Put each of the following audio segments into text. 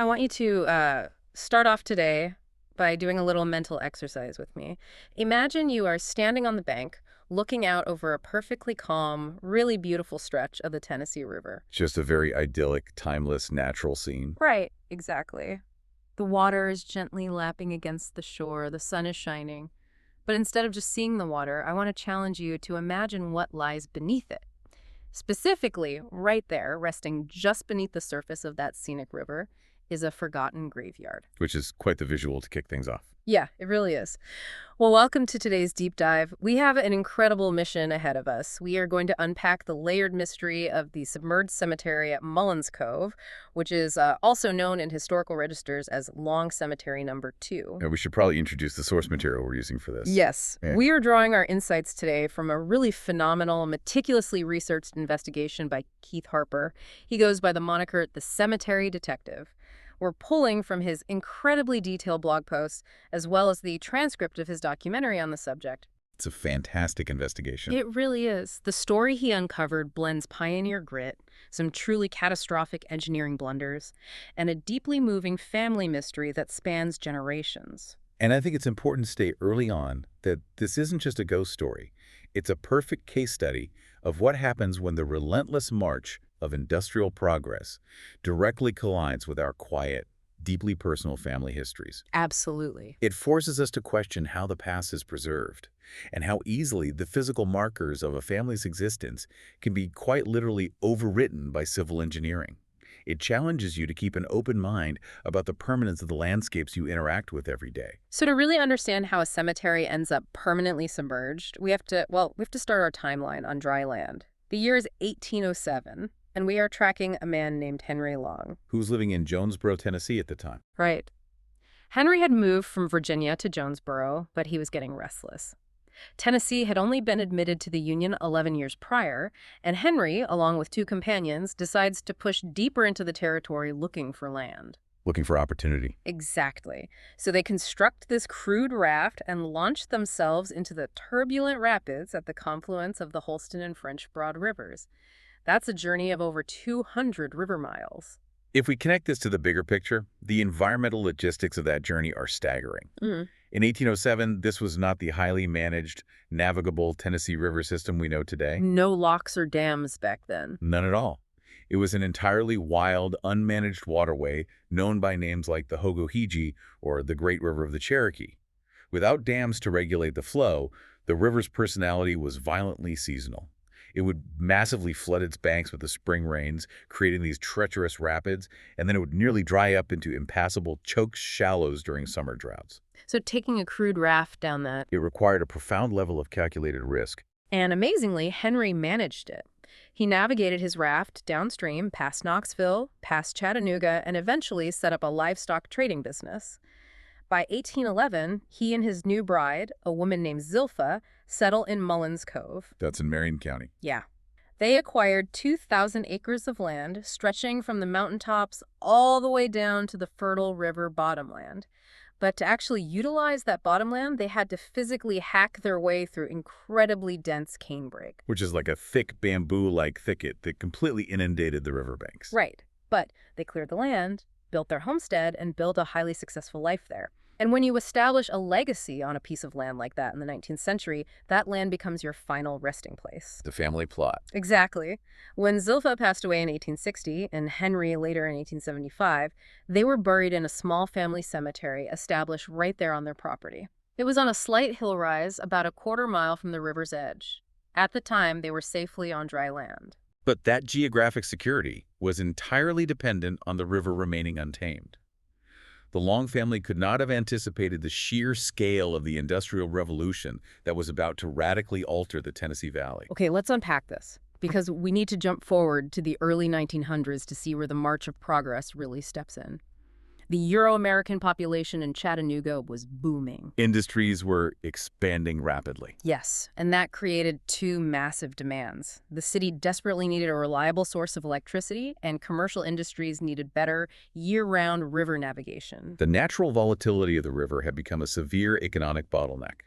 I want you to start off today by doing a little mental exercise with me. Imagine you are standing on the bank, looking out over a perfectly calm, really beautiful stretch of the Tennessee River. Just a very idyllic, timeless, natural scene. Right, exactly. The water is gently lapping against the shore, the sun is shining. But instead of just seeing the water, I want to challenge you to imagine what lies beneath it. Specifically, right there, resting just beneath the surface of that scenic river, is a forgotten graveyard. Which is quite the visual to kick things off. Yeah, it really is. Well, welcome to today's deep dive. We have an incredible mission ahead of us. We are going to unpack the layered mystery of the Submerged Cemetery at Mullins Cove, which is also known in historical registers as Long Cemetery Number 2. We should probably introduce the source material we're using for this. Yes, Yeah. we are drawing our insights today from a really phenomenal, meticulously researched investigation by Keith Harper. He goes by the moniker The Cemetery Detective. We're pulling from his incredibly detailed blog posts, as well as the transcript of his documentary on the subject. It's a fantastic investigation. It really is. The story he uncovered blends pioneer grit, some truly catastrophic engineering blunders, and a deeply moving family mystery that spans generations. And I think it's important to state early on that this isn't just a ghost story. It's a perfect case study of what happens when the relentless march of industrial progress directly collides with our quiet, deeply personal family histories. Absolutely. It forces us to question how the past is preserved and how easily the physical markers of a family's existence can be quite literally overwritten by civil engineering. It challenges you to keep an open mind about the permanence of the landscapes you interact with every day. So to really understand how a cemetery ends up permanently submerged, we have to start our timeline on dry land. The year is 1807. And we are tracking a man named Henry Long. Who was living in Jonesboro, Tennessee at the time. Right. Henry had moved from Virginia to Jonesboro, but he was getting restless. Tennessee had only been admitted to the Union 11 years prior, and Henry, along with two companions, decides to push deeper into the territory looking for land. Looking for opportunity. Exactly. So they construct this crude raft and launch themselves into the turbulent rapids at the confluence of the Holston and French Broad rivers. That's a journey of over 200 river miles. If we connect this to the bigger picture, the environmental logistics of that journey are staggering. Mm-hmm. In 1807, this was not the highly managed, navigable Tennessee River system we know today. No locks or dams back then. None at all. It was an entirely wild, unmanaged waterway known by names like the Hogohiji or the Great River of the Cherokee. Without dams to regulate the flow, the river's personality was violently seasonal. It would massively flood its banks with the spring rains, creating these treacherous rapids, and then it would nearly dry up into impassable choked shallows during summer droughts. So taking a crude raft down that. It required a profound level of calculated risk. And amazingly, Henry managed it. He navigated his raft downstream past Knoxville, past Chattanooga, and eventually set up a livestock trading business. By 1811, he and his new bride, a woman named Zilpha, settle in Mullins Cove. That's in Marion County. Yeah. They acquired 2,000 acres of land, stretching from the mountaintops all the way down to the fertile river bottomland. But to actually utilize that bottomland, they had to physically hack their way through incredibly dense canebrake. Which is like a thick bamboo-like thicket that completely inundated the riverbanks. Right. But they cleared the land, built their homestead, and built a highly successful life there. And when you establish a legacy on a piece of land like that in the 19th century, that land becomes your final resting place. The family plot. Exactly. When Zilpha passed away in 1860 and Henry later in 1875, they were buried in a small family cemetery established right there on their property. It was on a slight hill rise about a quarter mile from the river's edge. At the time, they were safely on dry land. But that geographic security was entirely dependent on the river remaining untamed. The Long family could not have anticipated the sheer scale of the Industrial Revolution that was about to radically alter the Tennessee Valley. Okay, let's unpack this, because we need to jump forward to the early 1900s to see where the march of progress really steps in. The Euro-American population in Chattanooga was booming. Industries were expanding rapidly. Yes, and that created two massive demands. The city desperately needed a reliable source of electricity, and commercial industries needed better, year-round river navigation. The natural volatility of the river had become a severe economic bottleneck.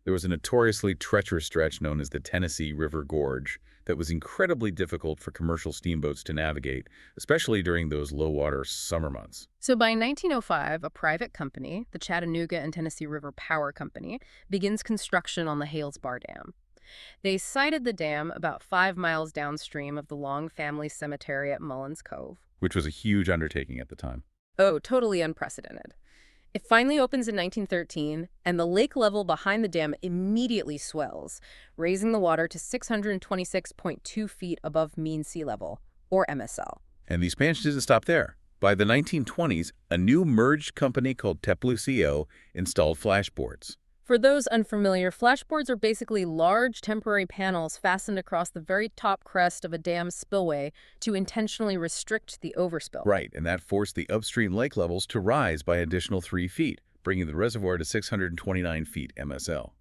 There was a notoriously treacherous stretch known as the Tennessee River Gorge that was incredibly difficult for commercial steamboats to navigate, especially during those low-water summer months. So by 1905, a private company, the Chattanooga and Tennessee River Power Company, begins construction on the Hales Bar Dam. They sited the dam about 5 miles downstream of the Long family cemetery at Mullins Cove. Which was a huge undertaking at the time. Oh, totally unprecedented. It finally opens in 1913, and the lake level behind the dam immediately swells, raising the water to 626.2 feet above mean sea level, or MSL. And the expansion didn't stop there. By the 1920s, a new merged company called Teplucio installed flashboards. For those unfamiliar, flashboards are basically large temporary panels fastened across the very top crest of a dam spillway to intentionally restrict the overspill. Right, and that forced the upstream lake levels to rise by an additional 3 feet, bringing the reservoir to 629 feet MSL.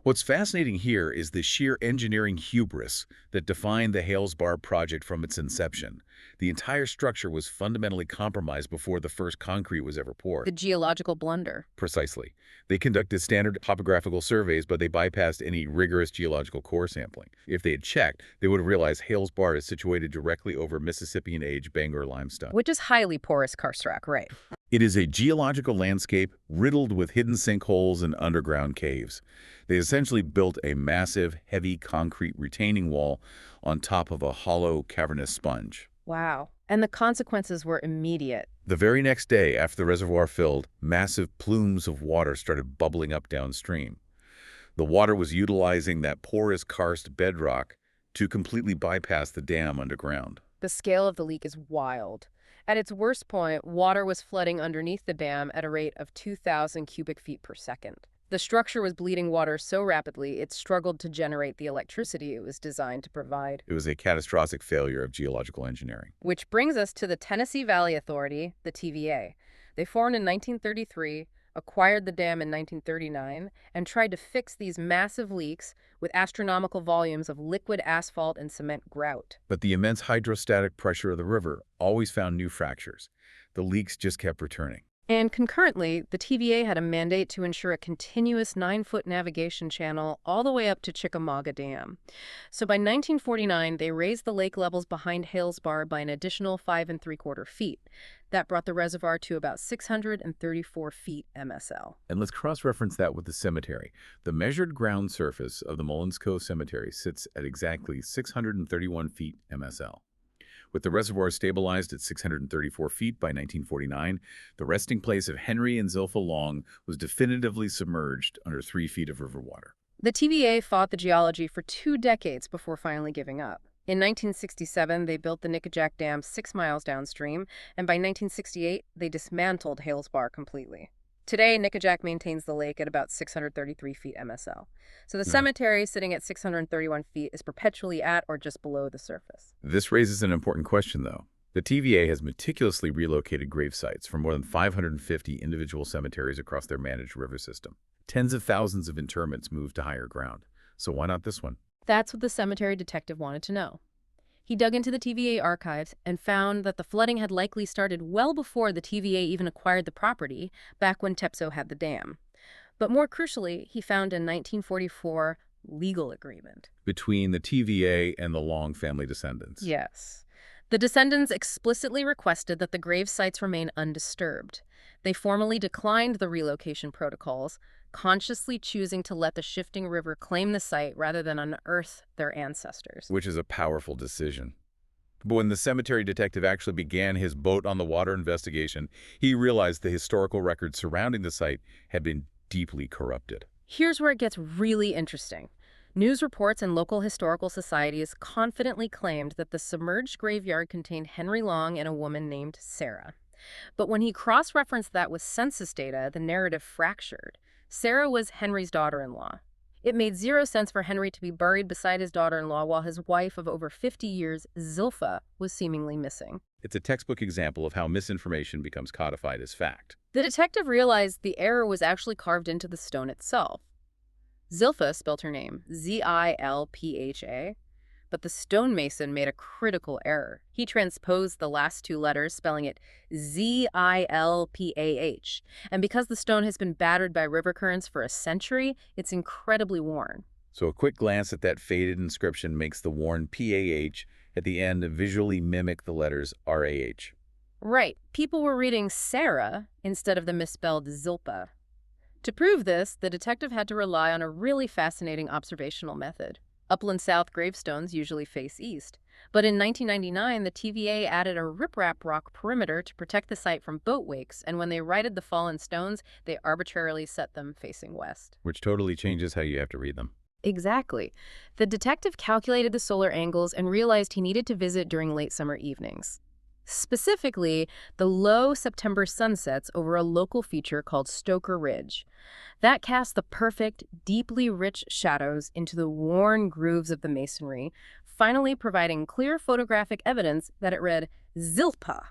What's fascinating here is the sheer engineering hubris that defined the Hales Bar project from its inception. The entire structure was fundamentally compromised before the first concrete was ever poured. The geological blunder. Precisely. They conducted standard topographical surveys, but they bypassed any rigorous geological core sampling. If they had checked, they would have realized Hales Bar is situated directly over Mississippian-age Bangor limestone. Which is highly porous karst rock, right? It is a geological landscape riddled with hidden sinkholes and underground caves. They essentially built a massive, heavy concrete retaining wall on top of a hollow, cavernous sponge. Wow. And the consequences were immediate. The very next day, after the reservoir filled, massive plumes of water started bubbling up downstream. The water was utilizing that porous karst bedrock to completely bypass the dam underground. The scale of the leak is wild. At its worst point, water was flooding underneath the dam at a rate of 2,000 cubic feet per second. The structure was bleeding water so rapidly it struggled to generate the electricity it was designed to provide. It was a catastrophic failure of geological engineering. Which brings us to the Tennessee Valley Authority, the TVA. They formed in 1933, acquired the dam in 1939, and tried to fix these massive leaks with astronomical volumes of liquid asphalt and cement grout. But the immense hydrostatic pressure of the river always found new fractures. The leaks just kept returning. And concurrently, the TVA had a mandate to ensure a continuous 9-foot navigation channel all the way up to Chickamauga Dam. So by 1949, they raised the lake levels behind Hales Bar by an additional 5¾ feet. That brought the reservoir to about 634 feet MSL. And let's cross-reference that with the cemetery. The measured ground surface of the Mullins Cove Cemetery sits at exactly 631 feet MSL. With the reservoir stabilized at 634 feet by 1949, the resting place of Henry and Zilpha Long was definitively submerged under 3 feet of river water. The TVA fought the geology for 2 decades before finally giving up. In 1967, they built the Nickajack Dam 6 miles downstream, and by 1968, they dismantled Hales Bar completely. Today, Nickajack maintains the lake at about 633 feet MSL. So the cemetery, sitting at 631 feet, is perpetually at or just below the surface. This raises an important question, though. The TVA has meticulously relocated grave sites from more than 550 individual cemeteries across their managed river system. Tens of thousands of interments moved to higher ground. So why not this one? That's what the cemetery detective wanted to know. He dug into the TVA archives and found that the flooding had likely started well before the TVA even acquired the property, back when TEPSO had the dam. But more crucially, he found a 1944 legal agreement between the TVA and the Long family descendants. Yes. The descendants explicitly requested that the grave sites remain undisturbed. They formally declined the relocation protocols, consciously choosing to let the shifting river claim the site rather than unearth their ancestors. Which is a powerful decision. But when the cemetery detective actually began his boat-on-the-water investigation, he realized the historical records surrounding the site had been deeply corrupted. Here's where it gets really interesting. News reports and local historical societies confidently claimed that the submerged graveyard contained Henry Long and a woman named Sarah. But when he cross-referenced that with census data, the narrative fractured. Sarah was Henry's daughter-in-law. It made zero sense for Henry to be buried beside his daughter-in-law while his wife of over 50 years, Zilpha, was seemingly missing. It's a textbook example of how misinformation becomes codified as fact. The detective realized the error was actually carved into the stone itself. Zilpha spelled her name Z-I-L-P-H-A, but the stonemason made a critical error. He transposed the last two letters, spelling it Zilpah. And because the stone has been battered by river currents for a century, it's incredibly worn. So a quick glance at that faded inscription makes the worn PAH at the end visually mimic the letters RAH. Right. People were reading Sarah instead of the misspelled Zilpah. To prove this, the detective had to rely on a really fascinating observational method. Upland South gravestones usually face east. But in 1999, the TVA added a riprap rock perimeter to protect the site from boat wakes, and when they righted the fallen stones, they arbitrarily set them facing west. Which totally changes how you have to read them. Exactly. The detective calculated the solar angles and realized he needed to visit during late summer evenings. Specifically, the low September sunsets over a local feature called Stoker Ridge. That cast the perfect, deeply rich shadows into the worn grooves of the masonry, finally providing clear photographic evidence that it read Zilpah.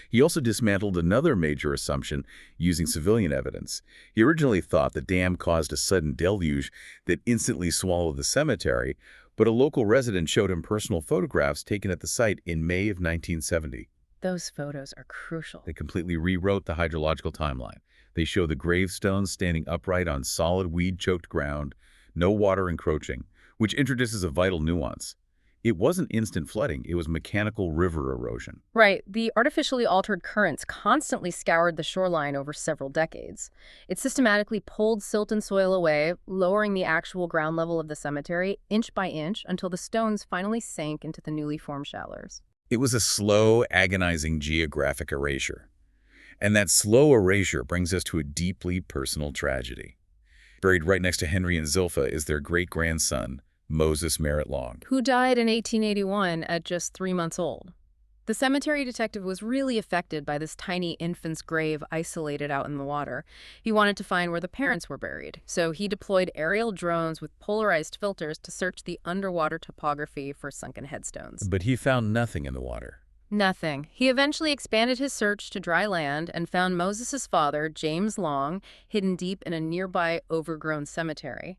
He also dismantled another major assumption using civilian evidence. He originally thought the dam caused a sudden deluge that instantly swallowed the cemetery, but a local resident showed him personal photographs taken at the site in May of 1970. Those photos are crucial. They completely rewrote the hydrological timeline. They show the gravestones standing upright on solid weed-choked ground, no water encroaching, which introduces a vital nuance. It wasn't instant flooding, it was mechanical river erosion. Right, the artificially altered currents constantly scoured the shoreline over several decades. It systematically pulled silt and soil away, lowering the actual ground level of the cemetery inch by inch until the stones finally sank into the newly formed shallows. It was a slow, agonizing geographic erasure. And that slow erasure brings us to a deeply personal tragedy. Buried right next to Henry and Zilpah is their great-grandson, Moses Merritt Long. Who died in 1881 at just 3 months old. The cemetery detective was really affected by this tiny infant's grave isolated out in the water. He wanted to find where the parents were buried, so he deployed aerial drones with polarized filters to search the underwater topography for sunken headstones. But he found nothing in the water. Nothing. He eventually expanded his search to dry land and found Moses's father, James Long, hidden deep in a nearby overgrown cemetery.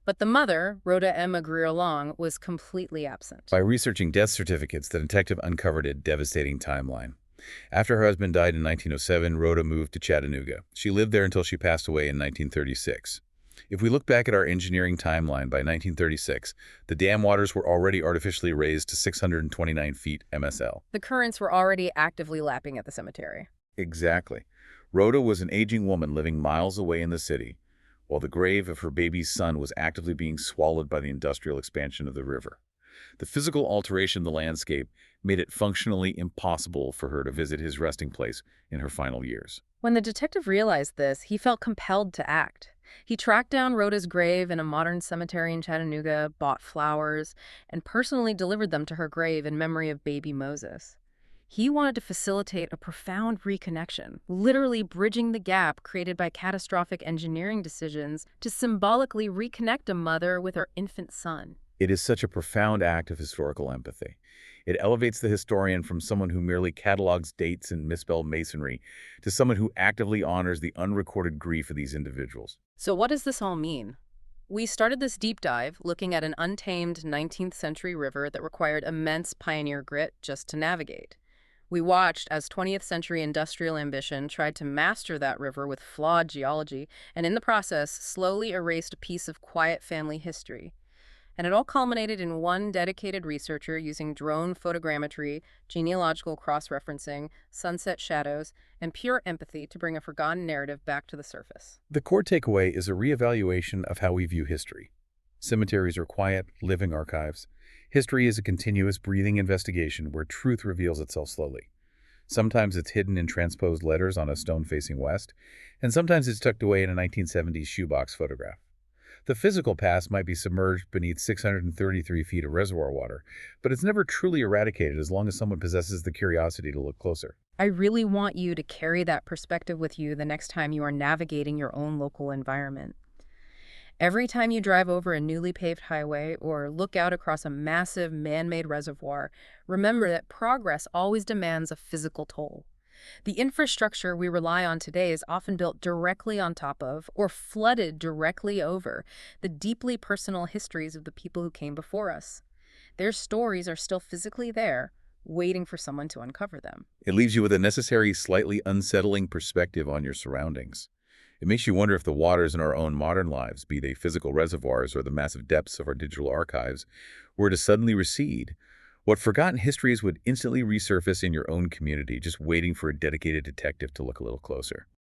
But the mother, Rhoda Emma Greer Long, was completely absent. By researching death certificates, the detective uncovered a devastating timeline. After her husband died in 1907, Rhoda moved to Chattanooga. She lived there until she passed away in 1936. If we look back at our engineering timeline, by 1936, the dam waters were already artificially raised to 629 feet MSL. The currents were already actively lapping at the cemetery. Exactly. Rhoda was an aging woman living miles away in the city, while the grave of her baby's son was actively being swallowed by the industrial expansion of the river. The physical alteration of the landscape made it functionally impossible for her to visit his resting place in her final years. When the detective realized this, he felt compelled to act. He tracked down Rhoda's grave in a modern cemetery in Chattanooga, bought flowers, and personally delivered them to her grave in memory of baby Moses. He wanted to facilitate a profound reconnection, literally bridging the gap created by catastrophic engineering decisions to symbolically reconnect a mother with her infant son. It is such a profound act of historical empathy. It elevates the historian from someone who merely catalogs dates and misspelled masonry to someone who actively honors the unrecorded grief of these individuals. So what does this all mean? We started this deep dive looking at an untamed 19th century river that required immense pioneer grit just to navigate. We watched as 20th century industrial ambition tried to master that river with flawed geology and in the process slowly erased a piece of quiet family history. And it all culminated in one dedicated researcher using drone photogrammetry, genealogical cross-referencing, sunset shadows, and pure empathy to bring a forgotten narrative back to the surface. The core takeaway is a reevaluation of how we view history. Cemeteries are quiet, living archives. History is a continuous, breathing investigation where truth reveals itself slowly. Sometimes it's hidden in transposed letters on a stone facing west, and sometimes it's tucked away in a 1970s shoebox photograph. The physical past might be submerged beneath 633 feet of reservoir water, but it's never truly eradicated as long as someone possesses the curiosity to look closer. I really want you to carry that perspective with you the next time you are navigating your own local environment. Every time you drive over a newly paved highway or look out across a massive man-made reservoir, remember that progress always demands a physical toll. The infrastructure we rely on today is often built directly on top of or flooded directly over the deeply personal histories of the people who came before us. Their stories are still physically there, waiting for someone to uncover them. It leaves you with a necessary, slightly unsettling perspective on your surroundings. It makes you wonder if the waters in our own modern lives, be they physical reservoirs or the massive depths of our digital archives, were to suddenly recede, what forgotten histories would instantly resurface in your own community, just waiting for a dedicated detective to look a little closer.